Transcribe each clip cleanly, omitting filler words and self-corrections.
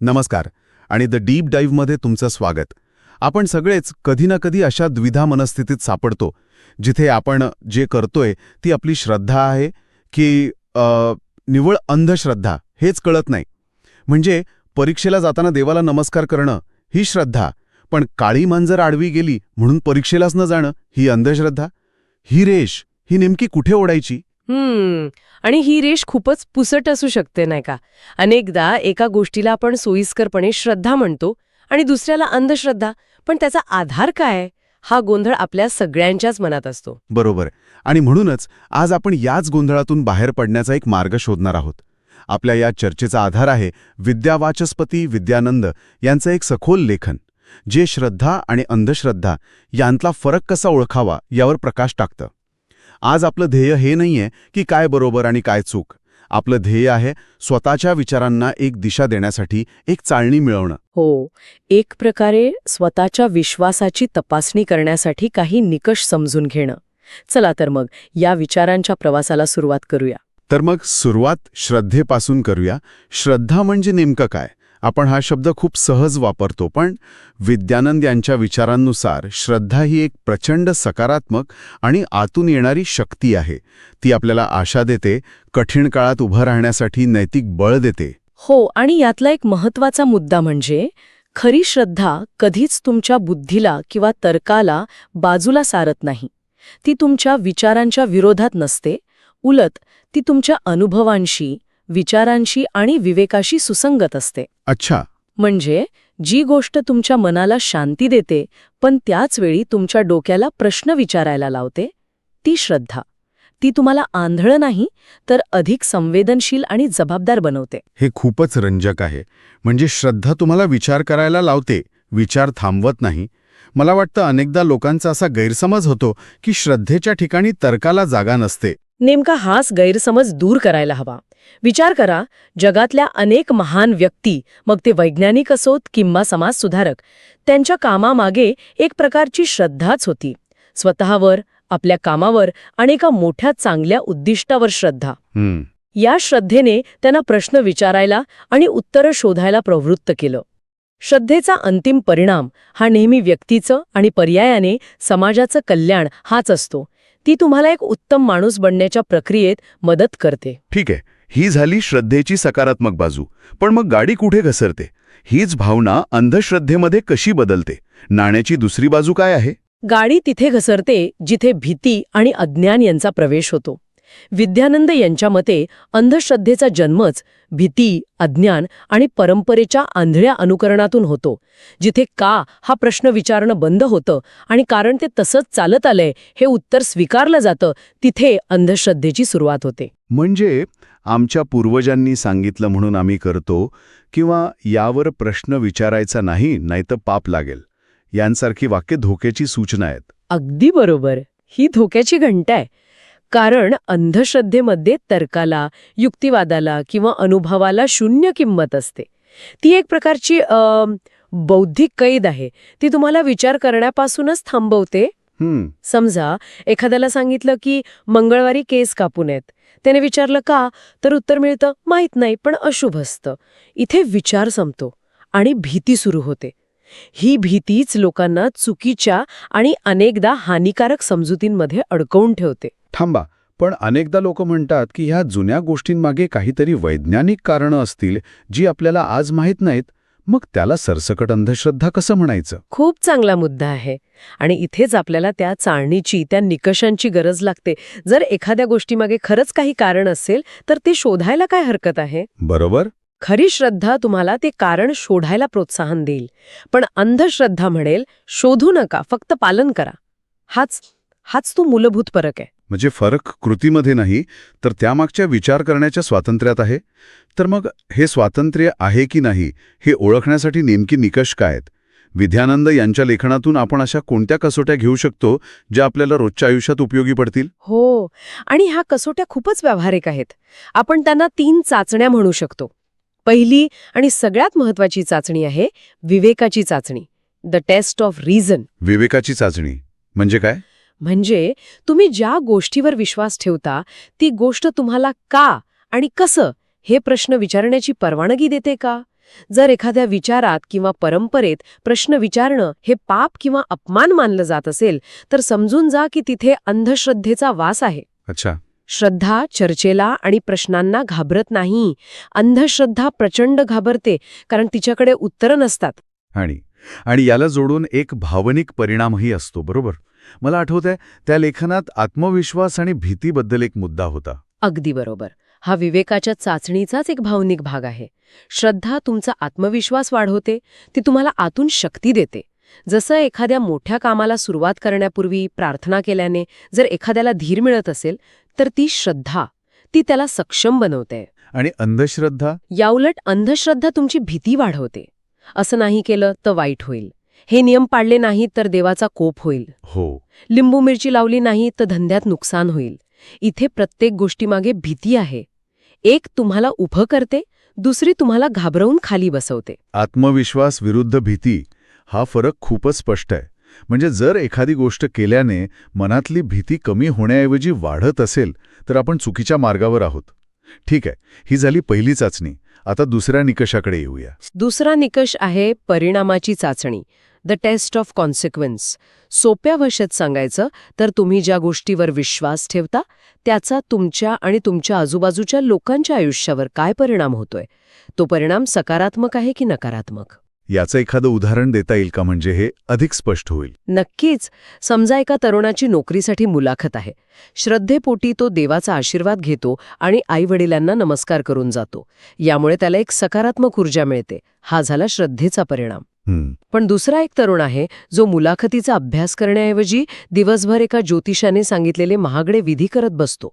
नमस्कार आणि the deep डाईव्हमध्ये तुमचं स्वागत. आपण सगळेच कधी ना कधी अशा द्विधा मनस्थितीत सापडतो जिथे आपण जे करतोय ती आपली श्रद्धा आहे की निव्वळ अंधश्रद्धा हेच कळत नाही. म्हणजे परीक्षेला जाताना देवाला नमस्कार करणं ही श्रद्धा, पण काळी मांजर आडवी गेली म्हणून परीक्षेलाच न जाणं ही अंधश्रद्धा. ही रेष ही नेमकी कुठे ओढायची? आणि ही रेष खूपच पुसट असू शकते, नाही का? अनेकदा एका गोष्टीला आपण सोयीस्करपणे श्रद्धा म्हणतो आणि दुसऱ्याला अंधश्रद्धा, पण त्याचा आधार काय? हा गोंधळ आपल्या सगळ्यांच्याच मनात असतो. बरोबर. आणि म्हणूनच आज आपण याच गोंधळातून बाहेर पडण्याचा एक मार्ग शोधणार आहोत. आपल्या या चर्चेचा आधार आहे विद्यावाचस्पती विद्यानंद यांचं एक सखोल लेखन, जे श्रद्धा आणि अंधश्रद्धा यांतला फरक कसा ओळखावा यावर प्रकाश टाकतं. आज आपलं ध्येय हे नाहीये की काय बरोबर आणि काय चूक. आपलं ध्येय आहे स्वतःच्या विचारांना एक दिशा देण्यासाठी एक चाळणी मिळवणं. हो, एक प्रकारे स्वतःच्या विश्वासाची तपासणी करण्यासाठी काही निकष समजून घेणं. चला तर मग या विचारांच्या प्रवासाला सुरुवात करूया. तर मग सुरुवात श्रद्धेपासून करूया. श्रद्धा म्हणजे नेमकं काय? आपण हा शब्द खूप सहज वापरतो, पण विद्यानंद यांच्या विचारांनुसार श्रद्धा ही एक प्रचंड सकारात्मक आणि आतून येणारी शक्ती आहे. ती आपल्याला आशा देते, कठीण काळात उभं राहण्यासाठी नैतिक बळ देते. हो, आणि यातला एक महत्त्वाचा मुद्दा म्हणजे खरी श्रद्धा कधीच तुमच्या बुद्धीला किंवा तर्काला बाजूला सारत नाही. ती तुमच्या विचारांच्या विरोधात नसते. उलट ती तुमच्या अनुभवांशी, विचारांशी आणि विवेकाशी सुसंगत असते. अच्छा. म्हणजे जी गोष्ट तुमच्या मनाला शांती देते पण त्याच वेळी तुमच्या डोक्याला प्रश्न विचारायला लावते, ती श्रद्धा. ती तुम्हाला आंधळं नाही तर अधिक संवेदनशील आणि जबाबदार बनवते. हे खूपच रंजक आहे. म्हणजे श्रद्धा तुम्हाला विचार करायला लावते, विचार थांबवत नाही. मला वाटतं अनेकदा लोकांचा असा गैरसमज होतो की श्रद्धेच्या ठिकाणी तर्काला जागा नसते. नेमका हाच गैरसमज दूर करायला हवा. विचार करा, जगातल्या अनेक महान व्यक्ती, मग ते वैज्ञानिक असोत किंवा समाजसुधारक, त्यांच्या कामामागे एक प्रकारची श्रद्धाच होती. स्वतःवर, आपल्या कामावर आणि एका मोठ्या चांगल्या उद्दिष्टावर श्रद्धा. या श्रद्धेने त्यांना प्रश्न विचारायला आणि उत्तरं शोधायला प्रवृत्त केलं. श्रद्धेचा अंतिम परिणाम हा नेहमी व्यक्तीचं आणि पर्यायाने समाजाचं कल्याण हाच असतो. ती तुम्हाला एक उत्तम माणूस बनण्याच्या प्रक्रियेत मदत करते. ठीक आहे, ही झाली श्रद्धेची सकारात्मक बाजू. पण मग गाडी कुठे घसरते? हीच भावना अंधश्रद्धेमध्ये कशी बदलते? नाण्याची दुसरी बाजू काय आहे? गाडी तिथे घसरते जिथे भीती आणि अज्ञान यांचा प्रवेश होतो. विद्यानंद यांच्या मते अंधश्रद्धेचा जन्मच भीती, अज्ञान आणि परंपरेच्या आंधळ्या अनुकरणातून होतो. जिथे का हा प्रश्न विचारणं बंद होतं आणि कारण ते तसंच चालत आलंय हे उत्तर स्वीकारलं जातं, तिथे अंधश्रद्धेची सुरुवात होते. म्हणजे आमच्या पूर्वजांनी सांगितलं म्हणून आम्ही करतो, किंवा यावर प्रश्न विचारायचा नाही, नाहीतर पाप लागेल, यांसारखी वाक्य धोक्याची सूचना आहेत. अगदी बरोबर. ही धोक्याची घंटा आहे. कारण अंधश्रद्धेमध्ये तर्काला, युक्तिवादाला किंवा अनुभवाला शून्य किंमत असते. ती एक प्रकारची बौद्धिक कैद आहे. ती तुम्हाला विचार करण्यापासूनच थांबवते. समजा एखाद्याला सांगितलं की मंगळवारी केस कापू नयेत. त्याने विचारलं का, तर उत्तर मिळतं माहीत नाही, पण अशुभ असतं. इथे विचार संपतो आणि भीती सुरू होते. ही भीतीच लोकांना चुकीच्या आणि अनेकदा हानिकारक समजुतींमध्ये अडकवून ठेवते. थांबा, पण अनेकदा लोक म्हणतात की ह्या जुन्या गोष्टींमागे काहीतरी वैज्ञानिक कारणं असतील जी आपल्याला आज माहीत नाहीत. मग त्याला सरसकट अंधश्रद्धा कसं म्हणायचं? खूप चांगला मुद्दा आहे. आणि इथेच आपल्याला त्या चाळणीची, त्या निकषांची गरज लागते. जर एखाद्या गोष्टीमागे खरंच काही कारण असेल तर ते शोधायला काय हरकत आहे? बरोबर. खरी श्रद्धा तुम्हाला ते कारण शोधायला प्रोत्साहन देईल, पण अंधश्रद्धा म्हणेल शोधू नका, फक्त पालन करा. हाच तो मूलभूत फरक आहे. म्हणजे फरक कृतीमध्ये नाही, तर त्यामागच्या विचार करण्याच्या स्वातंत्र्यात आहे. तर मग हे स्वातंत्र्य आहे की नाही हे ओळखण्यासाठी नेमकी निकष काय आहेत? विद्यानंद यांच्या लेखनातून आपण अशा कोणत्या कसोट्या घेऊ शकतो ज्या आपल्याला रोजच्या आयुष्यात उपयोगी पडतील? हो, आणि ह्या कसोट्या खूपच व्यावहारिक आहेत. आपण त्यांना 3 चाचण्या म्हणू शकतो. पहिली आणि सगळ्यात महत्वाची चाचणी आहे विवेकाची चाचणी, द टेस्ट ऑफ रिझन. विवेकाची चाचणी म्हणजे काय? म्हणजे तुम्ही ज्या गोष्टीवर विश्वास ठेवता ती गोष्ट तुम्हाला का आणि कसं हे प्रश्न विचारण्याची परवानगी देते का? जर एखाद्या विचारात किंवा परंपरेत प्रश्न विचारणं हे पाप किंवा अपमान मानलं जात असेल तर समजून जा की तिथे अंधश्रद्धेचा वास आहे. अच्छा. श्रद्धा चर्चेला आणि प्रश्नांना घाबरत नाही. अंधश्रद्धा प्रचंड घाबरते कारण तिच्याकडे उत्तरं नसतात. आणि याला जोडून एक भावनिक परिणामही असतो, बरोबर? मला आठवतंय त्या लेखनात आत्मविश्वास आणि भीतीबद्दल एक मुद्दा होता. अगदी बरोबर. हा विवेकाच्या चाचणीचाच एक भावनिक भाग आहे. श्रद्धा तुमचा आत्मविश्वास वाढवते, ती तुम्हाला आतून शक्ती देते. जसं एखाद्या मोठ्या कामाला सुरुवात करण्यापूर्वी प्रार्थना केल्याने जर एखाद्याला धीर मिळत असेल तर ती श्रद्धा ती त्याला सक्षम बनवते. आणि अंधश्रद्धा? याउलट अंधश्रद्धा तुमची भीती वाढवते. असं नाही केलं तर वाईट होईल, हे नियम पाळले नाहीत तर देवाचा कोप होईल, हो, लिंबू मिरची लावली नाही तर धंद्यात नुकसान होईल. इथे प्रत्येक गोष्टीमागे भीती आहे. एक तुम्हाला उभं करते, दुसरी तुम्हाला घाबरवून खाली बसवते. आत्मविश्वास विरुद्ध भीती हा फरक खूपच स्पष्ट आहे. म्हणजे जर एखादी गोष्ट केल्याने मनातली भीती कमी होण्याऐवजी वाढत असेल तर आपण चुकीच्या मार्गावर आहोत. ठीक आहे, ही झाली पहिली चाचणी. आता दुसऱ्या निकषाकडे येऊया. दुसरा निकष आहे परिणामाची चाचणी, द टेस्ट ऑफ कॉन्सिक्वेन्स. सोप्या भाषेत सांगायचं तर तुम्ही ज्या गोष्टीवर विश्वास ठेवता त्याचा तुमच्या आणि तुमच्या आजूबाजूच्या लोकांच्या आयुष्यावर काय परिणाम होतोय. तो परिणाम सकारात्मक आहे की नकारात्मक. याचं एखादं उदाहरण देता येईल का, म्हणजे हे अधिक स्पष्ट होईल? नक्कीच. समजा एका तरुणाची नोकरीसाठी मुलाखत आहे. श्रद्धेपोटी तो देवाचा आशीर्वाद घेतो आणि आईवडिलांना नमस्कार करून जातो. यामुळे त्याला एक सकारात्मक ऊर्जा मिळते. हा झाला श्रद्धेचा परिणाम. पण दुसरा एक तरुण आहे जो मुलाखतीचा अभ्यास करण्याऐवजी दिवसभर एका ज्योतिषाने सांगितलेले महागडे विधी करत बसतो.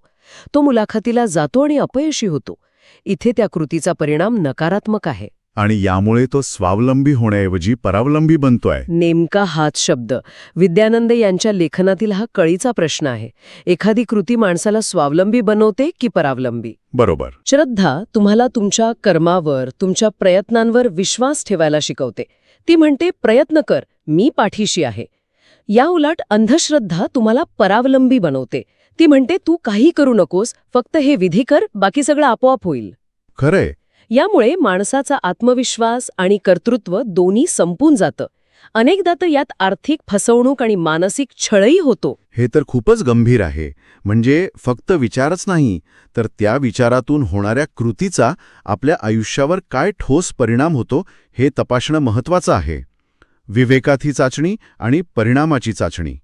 तो मुलाखतीला जातो आणि अपयशी होतो. इथे त्या कृतीचा परिणाम नकारात्मक आहे. आणि यामुळे तो स्वावलंबी होण्याऐवजी परावलंबी बनतोय. नेमका हाच शब्द विद्यानंद यांच्या लेखनातील हा कळीचा प्रश्न आहे. एखादी कृती माणसाला स्वावलंबी बनवते की परावलंबी? बरोबर. श्रद्धा तुम्हाला तुमच्या कर्मावर, तुमच्या प्रयत्नांवर विश्वास ठेवायला शिकवते. ती म्हणते प्रयत्न कर, मी पाठीशी आहे. या उलट अंधश्रद्धा तुम्हाला परावलंबी बनवते. ती म्हणते तू काही करू नकोस, फक्त हे विधी कर, बाकी सगळं आपोआप होईल. खरंय. यामुळे माणसाचा आत्मविश्वास आणि कर्तृत्व दोन्ही संपून जातं. अनेकदा तर यात आर्थिक फसवणूक आणि मानसिक छळही होतो. हे तर खूपच गंभीर आहे. म्हणजे फक्त विचारच नाही तर त्या विचारातून होणाऱ्या कृतीचा आपल्या आयुष्यावर काय ठोस परिणाम होतो हे तपासणं महत्त्वाचं आहे. विवेकाची चाचणी आणि परिणामाची चाचणी.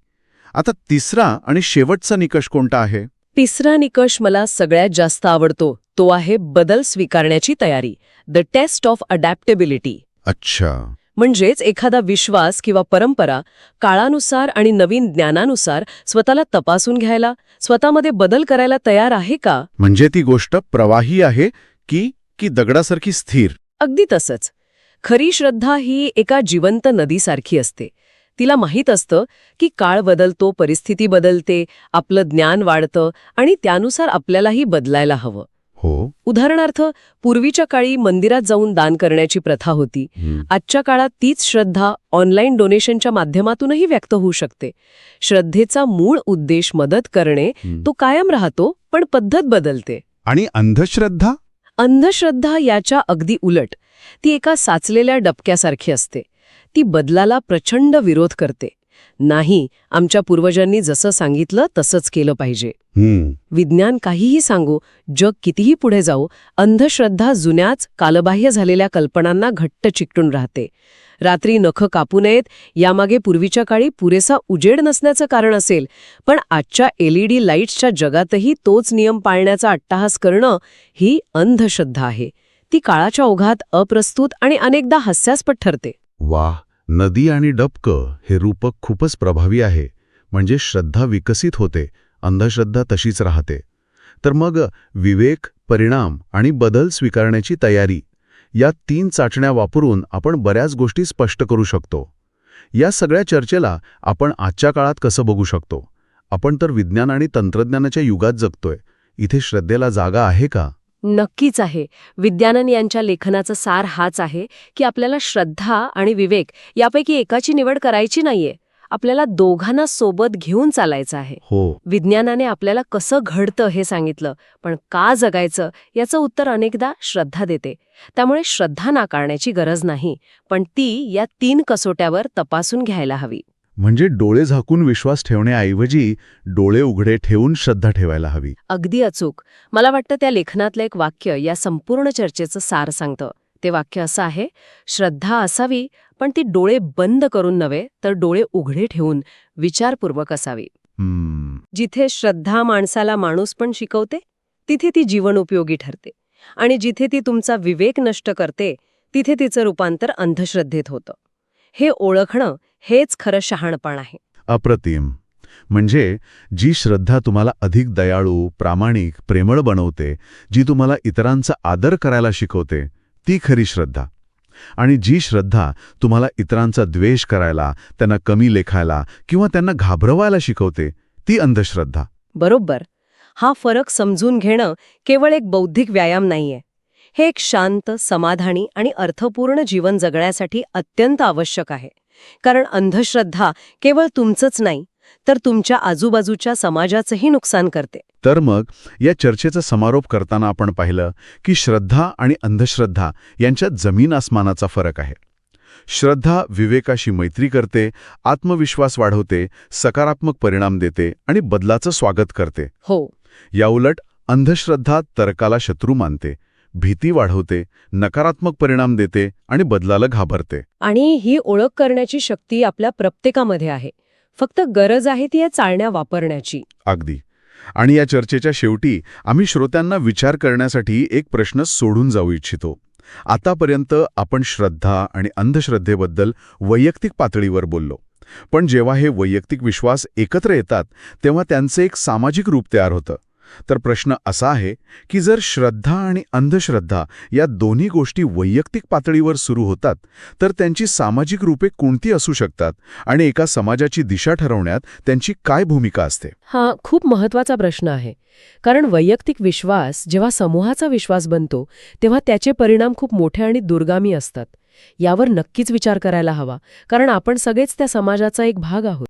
आता तिसरा आणि शेवटचा निकष कोणता आहे? तिसरा निकष मला सगळ्यात जास्त आवडतो. तो आहे बदल स्वीकारण्याची तयारी, द टेस्ट ऑफ अडॅप्टेबिलिटी. अच्छा. म्हणजेच एखादा विश्वास किंवा परंपरा काळानुसार आणि नवीन ज्ञानानुसार स्वतःला तपासून घ्यायला, स्वतःमध्ये बदल करायला तयार आहे का? म्हणजे ती गोष्ट प्रवाही आहे की दगडासारखी स्थिर? अगदी तसंच. खरी श्रद्धा ही एका जिवंत नदीसारखी असते. तिला माहीत असतं की काळ बदलतो, परिस्थिती बदलते, आपलं ज्ञान वाढतं आणि त्यानुसार आपल्यालाही बदलायला हवं. हो. उदाहरणार्थ, पूर्वीच्या काळी मंदिरात जाऊन दान करण्याची प्रथा होती. आजच्या काळात तीच श्रद्धा ऑनलाईन डोनेशनच्या माध्यमातूनही व्यक्त होऊ शकते. श्रद्धेचा मूळ उद्देश मदत करणे तो कायम राहतो, पण पद्धत बदलते. आणि अंधश्रद्धा? अंधश्रद्धा याच्या अगदी उलट. ती एका साचलेल्या डबक्यासारखी असते. ती बदलाला प्रचंड विरोध करते. नाही, आमच्या पूर्वजांनी जसं सांगितलं तसंच केलं पाहिजे. विज्ञान काहीही सांगू, जग कितीही पुढे जाऊ, अंधश्रद्धा जुन्याच कालबाह्य झालेल्या कल्पनांना घट्ट चिकटून राहते. रात्री नखं कापू नयेत यामागे पूर्वीच्या काळी पुरेसा उजेड नसण्याचं कारण असेल, पण आजच्या LED लाईट्सच्या जगातही तोच नियम पाळण्याचा अट्टाहास करणं ही अंधश्रद्धा आहे. ती काळाच्या ओघात अप्रस्तुत आणि अनेकदा हास्यास्पद ठरते. वाह, नदी आणि डबकं हे रूपक खूपच प्रभावी आहे. म्हणजे श्रद्धा विकसित होते, अंधश्रद्धा तशीच राहते. तर मग विवेक, परिणाम आणि बदल स्वीकारण्याची तयारी या 3 चाचण्या वापरून आपण बऱ्याच गोष्टी स्पष्ट करू शकतो. या सगळ्या चर्चेला आपण आजच्या काळात कसं बघू शकतो? आपण तर विज्ञान आणि तंत्रज्ञानाच्या युगात जगतोय. इथे श्रद्धेला जागा आहे का? नक्कीच आहे. विद्यानंद यांच्या लेखनाचा सार हाच आहे की आपल्याला श्रद्धा आणि विवेक यापैकी एकाची निवड करायची नाहीये. आपल्याला दोघांना सोबत घेऊन चालायचं आहे. हो. विज्ञानाने आपल्याला कसं घडतं हे सांगितलं, पण का जगायचं याचं उत्तर अनेकदा श्रद्धा देते. त्यामुळे श्रद्धा नाकारण्याची गरज नाही, पण ती या 3 कसोट्यावर तपासून घ्यायला हवी. म्हणजे डोळे झाकून विश्वास ठेवण्याऐवजी डोळे उघडे ठेवून श्रद्धा ठेवायला हवी. अगदी अचूक. मला वाटतं त्या लेखनातलं एक वाक्य या संपूर्ण चर्चेचं सार सांगतं. ते वाक्य असं आहे, श्रद्धा असावी, पण ती डोळे बंद करून नव्हे, तर डोळे उघडे ठेवून विचारपूर्वक असावी. जिथे श्रद्धा माणसाला माणूस पण शिकवते, तिथे ती जीवनोपयोगी ठरते. आणि जिथे ती तुमचा विवेक नष्ट करते, तिथे तिचं रूपांतर अंधश्रद्धेत होतं. हे ओळखणं हेच खरं शहाणपण आहे. अप्रतिम. म्हणजे जी श्रद्धा तुम्हाला अधिक दयाळू, प्रामाणिक, प्रेमळ बनवते, जी तुम्हाला इतरांचा आदर करायला शिकवते, ती खरी श्रद्धा. आणि जी श्रद्धा तुम्हाला इतरांचा द्वेष करायला, त्यांना कमी लेखायला किंवा त्यांना घाबरवायला शिकवते, ती अंधश्रद्धा. बरोबर. हा फरक समजून घेणं केवळ एक बौद्धिक व्यायाम नाहीये. हे एक शांत, समाधानी आणि अर्थपूर्ण जीवन जगण्यासाठी अत्यंत आवश्यक आहे. कारण अंधश्रद्धा केवळ तुमचंच नाही, तर तुमच्या आजूबाजूच्या समाजाचंही नुकसान करते. तर मग या चर्चेचा समारोप करताना आपण पाहिलं की श्रद्धा आणि अंधश्रद्धा यांच्यात जमीन आसमानाचा फरक आहे. श्रद्धा विवेकाशी मैत्री करते, आत्मविश्वास वाढवते, सकारात्मक परिणाम देते आणि बदलाचं स्वागत करते. हो. याउलट अंधश्रद्धा तर्काला शत्रू मानते, भीती वाढवते, नकारात्मक परिणाम देते आणि बदलाला घाबरते. आणि ही ओळख करण्याची शक्ती आपल्या प्रत्येकामध्ये आहे. फक्त गरज आहे ती या चाळण्या वापरण्याची. अगदी. आणि या चर्चेच्या शेवटी आम्ही श्रोत्यांना विचार करण्यासाठी एक प्रश्न सोडून जाऊ इच्छितो. आतापर्यंत आपण श्रद्धा आणि अंधश्रद्धेबद्दल वैयक्तिक पातळीवर बोललो. पण जेव्हा हे वैयक्तिक विश्वास एकत्र येतात तेव्हा त्यांचे एक सामाजिक रूप तयार होतं. तर प्रश्न असा आहे की जर श्रद्धा आणि अंधश्रद्धा या दोन्ही गोष्टी वैयक्तिक पातळीवर सुरू होतात तर त्यांची सामाजिक रूपे कोणती असू शकतात आणि एका समाजाची दिशा ठरवण्यात त्यांची काय भूमिका असते? हा खूप महत्वाचा प्रश्न आहे. कारण वैयक्तिक विश्वास जेव्हा समूहाचा विश्वास बनतो तेव्हा त्याचे परिणाम खूप मोठे आणि दुर्गामी असतात. यावर नक्कीच विचार करायला हवा, कारण आपण सगळेच त्या समाजाचा एक भाग आहोत.